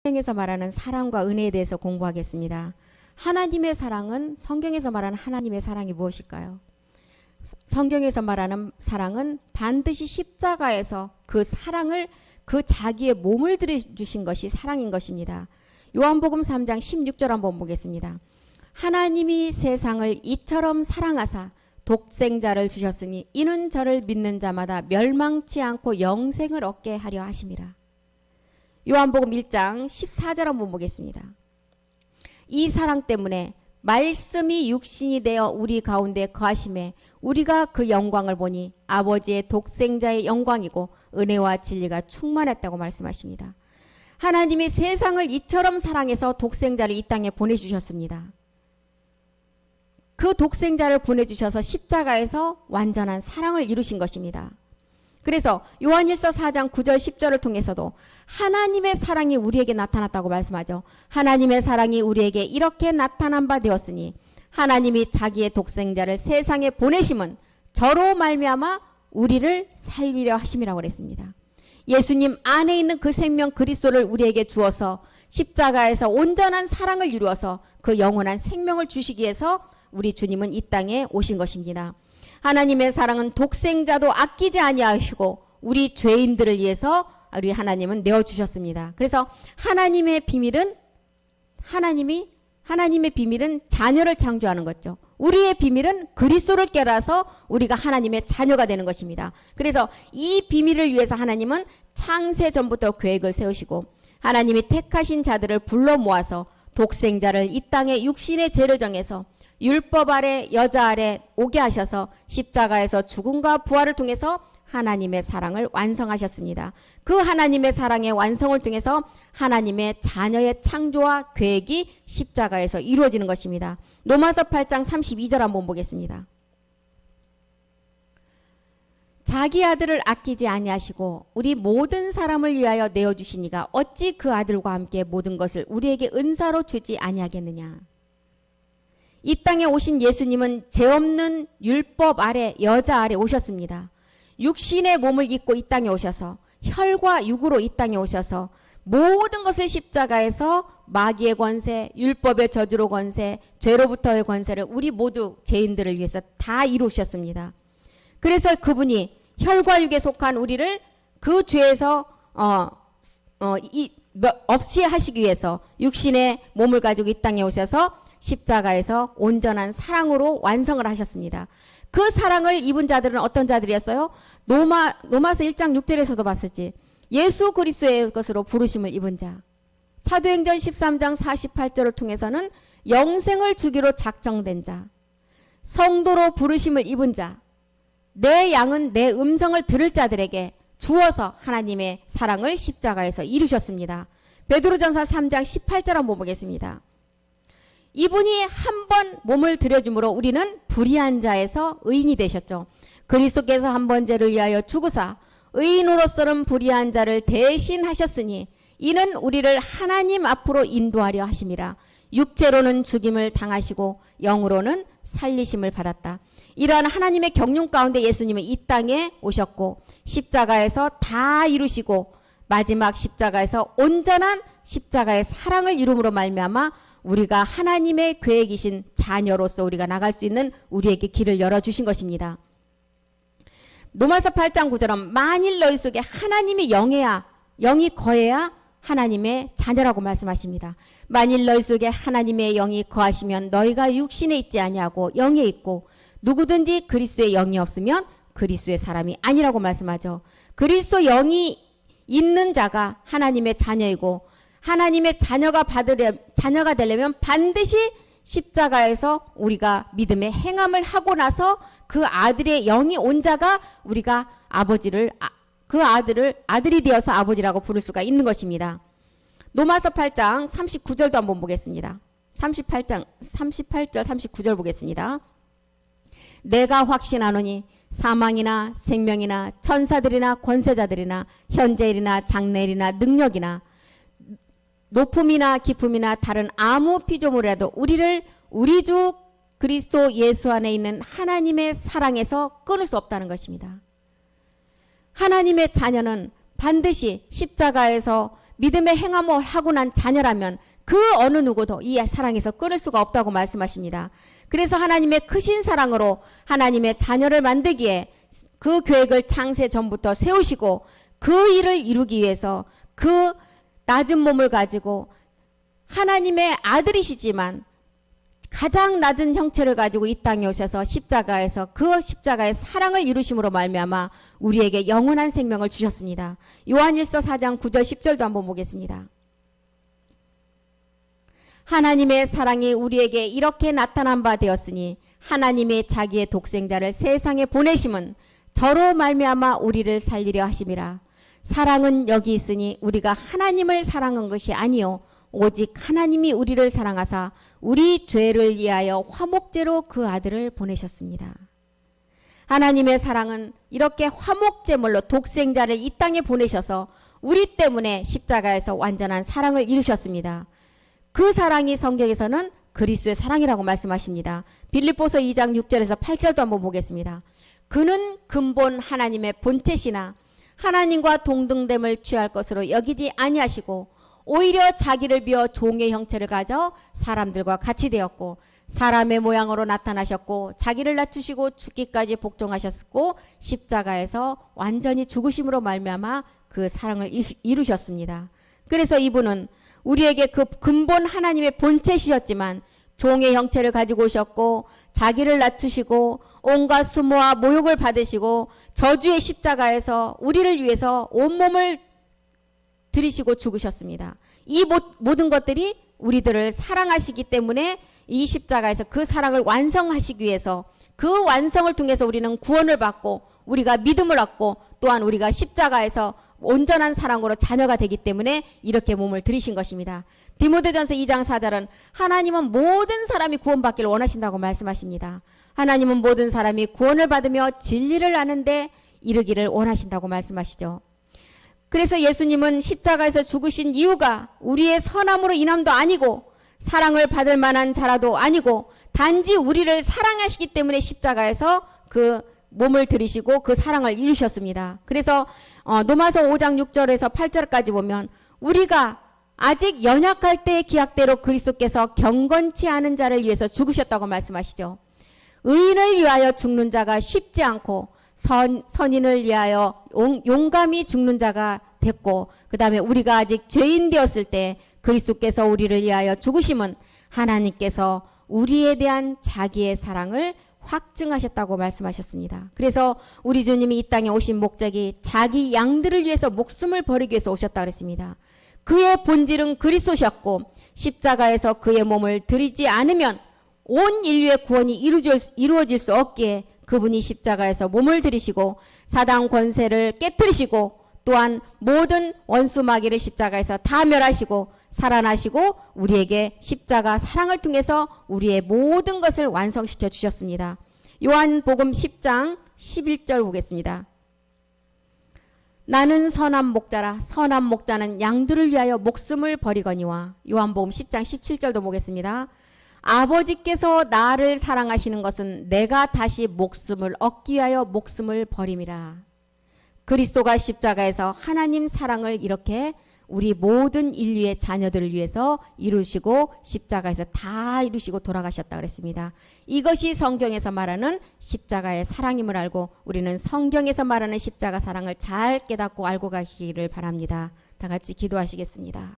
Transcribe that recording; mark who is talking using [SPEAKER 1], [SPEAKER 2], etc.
[SPEAKER 1] 성경에서 말하는 사랑과 은혜에 대해서 공부하겠습니다. 하나님의 사랑은, 성경에서 말하는 하나님의 사랑이 무엇일까요? 성경에서 말하는 사랑은 반드시 십자가에서 그 사랑을, 그 자기의 몸을 들여주신 것이 사랑인 것입니다. 요한복음 3장 16절 한번 보겠습니다. 하나님이 세상을 이처럼 사랑하사 독생자를 주셨으니 이는 저를 믿는 자마다 멸망치 않고 영생을 얻게 하려 하심이라. 요한복음 1장 14절 한번 보겠습니다. 이 사랑 때문에 말씀이 육신이 되어 우리 가운데 거하심에 우리가 그 영광을 보니 아버지의 독생자의 영광이고 은혜와 진리가 충만했다고 말씀하십니다. 하나님이 세상을 이처럼 사랑해서 독생자를 이 땅에 보내주셨습니다. 그 독생자를 보내주셔서 십자가에서 완전한 사랑을 이루신 것입니다. 그래서 요한일서 4장 9절 10절을 통해서도 하나님의 사랑이 우리에게 나타났다고 말씀하죠. 하나님의 사랑이 우리에게 이렇게 나타난 바 되었으니 하나님이 자기의 독생자를 세상에 보내심은 저로 말미암아 우리를 살리려 하심이라고 그랬습니다. 예수님 안에 있는 그 생명 그리스도를 우리에게 주어서 십자가에서 온전한 사랑을 이루어서 그 영원한 생명을 주시기 위해서 우리 주님은 이 땅에 오신 것입니다. 하나님의 사랑은 독생자도 아끼지 아니하시고 우리 죄인들을 위해서 우리 하나님은 내어주셨습니다. 그래서 하나님의 비밀은 자녀를 창조하는 거죠. 우리의 비밀은 그리스도를 깨라서 우리가 하나님의 자녀가 되는 것입니다. 그래서 이 비밀을 위해서 하나님은 창세 전부터 계획을 세우시고 하나님이 택하신 자들을 불러 모아서 독생자를 이 땅에 육신의 죄를 정해서 율법 아래 여자 아래 오게 하셔서 십자가에서 죽음과 부활을 통해서 하나님의 사랑을 완성하셨습니다. 그 하나님의 사랑의 완성을 통해서 하나님의 자녀의 창조와 계획이 십자가에서 이루어지는 것입니다. 로마서 8장 32절 한번 보겠습니다. 자기 아들을 아끼지 아니하시고 우리 모든 사람을 위하여 내어주시니가 어찌 그 아들과 함께 모든 것을 우리에게 은사로 주지 아니하겠느냐. 이 땅에 오신 예수님은 죄 없는 율법 아래 여자 아래 오셨습니다. 육신의 몸을 입고 이 땅에 오셔서 혈과 육으로 이 땅에 오셔서 모든 것을 십자가에서 마귀의 권세, 율법의 저주로 권세, 죄로부터의 권세를 우리 모두 죄인들을 위해서 다 이루셨습니다. 그래서 그분이 혈과 육에 속한 우리를 그 죄에서 없이 하시기 위해서 육신의 몸을 가지고 이 땅에 오셔서 십자가에서 온전한 사랑으로 완성을 하셨습니다. 그 사랑을 입은 자들은 어떤 자들이었어요? 로마서 1장 6절에서도 봤었지. 예수 그리스도의 것으로 부르심을 입은 자. 사도행전 13장 48절을 통해서는 영생을 주기로 작정된 자. 성도로 부르심을 입은 자. 내 양은 내 음성을 들을 자들에게 주어서 하나님의 사랑을 십자가에서 이루셨습니다. 베드로전서 3장 18절 한번 보겠습니다. 이분이 한 번 몸을 들여줌으로 우리는 불의한 자에서 의인이 되셨죠. 그리스도께서 한 번 죄를 위하여 죽으사 의인으로서는 불의한 자를 대신하셨으니 이는 우리를 하나님 앞으로 인도하려 하심이라. 육체로는 죽임을 당하시고 영으로는 살리심을 받았다. 이러한 하나님의 경륜 가운데 예수님은 이 땅에 오셨고 십자가에서 다 이루시고 마지막 십자가에서 온전한 십자가의 사랑을 이룸으로 말미암아 우리가 하나님의 계획이신 자녀로서 우리가 나갈 수 있는 우리에게 길을 열어주신 것입니다. 로마서 8장 9절은 만일 너희 속에 하나님이 영이 거해야 하나님의 자녀라고 말씀하십니다. 만일 너희 속에 하나님의 영이 거하시면 너희가 육신에 있지 아니하고 영에 있고 누구든지 그리스도의 영이 없으면 그리스도의 사람이 아니라고 말씀하죠. 그리스도 영이 있는 자가 하나님의 자녀이고 하나님의 자녀가 되려면 반드시 십자가에서 우리가 믿음의 행함을 하고 나서 그 아들의 영이 온 자가 우리가 아들이 되어서 아버지라고 부를 수가 있는 것입니다. 로마서 8장 39절도 한번 보겠습니다. 38절 39절 보겠습니다. 내가 확신하노니 사망이나 생명이나 천사들이나 권세자들이나 현재일이나 장래일이나 능력이나 높음이나 깊음이나 다른 아무 피조물이라도 우리를 우리 주 그리스도 예수 안에 있는 하나님의 사랑에서 끊을 수 없다는 것입니다. 하나님의 자녀는 반드시 십자가에서 믿음의 행함을 하고 난 자녀라면 그 어느 누구도 이 사랑에서 끊을 수가 없다고 말씀하십니다. 그래서 하나님의 크신 사랑으로 하나님의 자녀를 만들기에 그 계획을 창세 전부터 세우시고 그 일을 이루기 위해서 그 낮은 몸을 가지고 하나님의 아들이시지만 가장 낮은 형체를 가지고 이 땅에 오셔서 십자가에서 그 십자가의 사랑을 이루심으로 말미암아 우리에게 영원한 생명을 주셨습니다. 요한일서 4장 9절 10절도 한번 보겠습니다. 하나님의 사랑이 우리에게 이렇게 나타난 바 되었으니 하나님이 자기의 독생자를 세상에 보내심은 저로 말미암아 우리를 살리려 하심이라. 사랑은 여기 있으니 우리가 하나님을 사랑한 것이 아니요 오직 하나님이 우리를 사랑하사 우리 죄를 위하여 화목제로 그 아들을 보내셨습니다. 하나님의 사랑은 이렇게 화목제물로 독생자를 이 땅에 보내셔서 우리 때문에 십자가에서 완전한 사랑을 이루셨습니다. 그 사랑이 성경에서는 그리스도의 사랑이라고 말씀하십니다. 빌립보서 2장 6절에서 8절도 한번 보겠습니다. 그는 근본 하나님의 본체시나 하나님과 동등됨을 취할 것으로 여기지 아니하시고 오히려 자기를 비워 종의 형체를 가져 사람들과 같이 되었고 사람의 모양으로 나타나셨고 자기를 낮추시고 죽기까지 복종하셨고 십자가에서 완전히 죽으심으로 말미암아 그 사랑을 이루셨습니다. 그래서 이분은 우리에게 그 근본 하나님의 본체시였지만 종의 형체를 가지고 오셨고 자기를 낮추시고 온갖 수모와 모욕을 받으시고 저주의 십자가에서 우리를 위해서 온몸을 들이시고 죽으셨습니다. 이 모든 것들이 우리들을 사랑하시기 때문에 이 십자가에서 그 사랑을 완성하시기 위해서 그 완성을 통해서 우리는 구원을 받고 우리가 믿음을 얻고 또한 우리가 십자가에서 온전한 사랑으로 자녀가 되기 때문에 이렇게 몸을 들이신 것입니다. 디모데전서 2장 4절은 하나님은 모든 사람이 구원받기를 원하신다고 말씀하십니다. 하나님은 모든 사람이 구원을 받으며 진리를 아는데 이르기를 원하신다고 말씀하시죠. 그래서 예수님은 십자가에서 죽으신 이유가 우리의 선함으로 인함도 아니고 사랑을 받을 만한 자라도 아니고 단지 우리를 사랑하시기 때문에 십자가에서 그 몸을 들이시고 그 사랑을 이루셨습니다. 그래서 로마서 5장 6절에서 8절까지 보면 우리가 아직 연약할 때의 기약대로 그리스도께서 경건치 않은 자를 위해서 죽으셨다고 말씀하시죠. 의인을 위하여 죽는 자가 쉽지 않고 선인을 위하여 용감히 죽는 자가 됐고 그 다음에 우리가 아직 죄인 되었을 때 그리스도께서 우리를 위하여 죽으심은 하나님께서 우리에 대한 자기의 사랑을 확증하셨다고 말씀하셨습니다. 그래서 우리 주님이 이 땅에 오신 목적이 자기 양들을 위해서 목숨을 버리기 위해서 오셨다 그랬습니다. 그의 본질은 그리스도셨고 십자가에서 그의 몸을 드리지 않으면 온 인류의 구원이 이루어질 수 없기에 그분이 십자가에서 몸을 들이시고 사단 권세를 깨뜨리시고 또한 모든 원수 마귀를 십자가에서 다 멸하시고 살아나시고 우리에게 십자가 사랑을 통해서 우리의 모든 것을 완성시켜 주셨습니다. 요한복음 10장 11절 보겠습니다. 나는 선한 목자라 선한 목자는 양들을 위하여 목숨을 버리거니와. 요한복음 10장 17절도 보겠습니다. 아버지께서 나를 사랑하시는 것은 내가 다시 목숨을 얻기 위하여 목숨을 버림이라. 그리스도가 십자가에서 하나님 사랑을 이렇게 우리 모든 인류의 자녀들을 위해서 이루시고 십자가에서 다 이루시고 돌아가셨다 그랬습니다. 이것이 성경에서 말하는 십자가의 사랑임을 알고 우리는 성경에서 말하는 십자가 사랑을 잘 깨닫고 알고 가기를 바랍니다. 다 같이 기도하시겠습니다.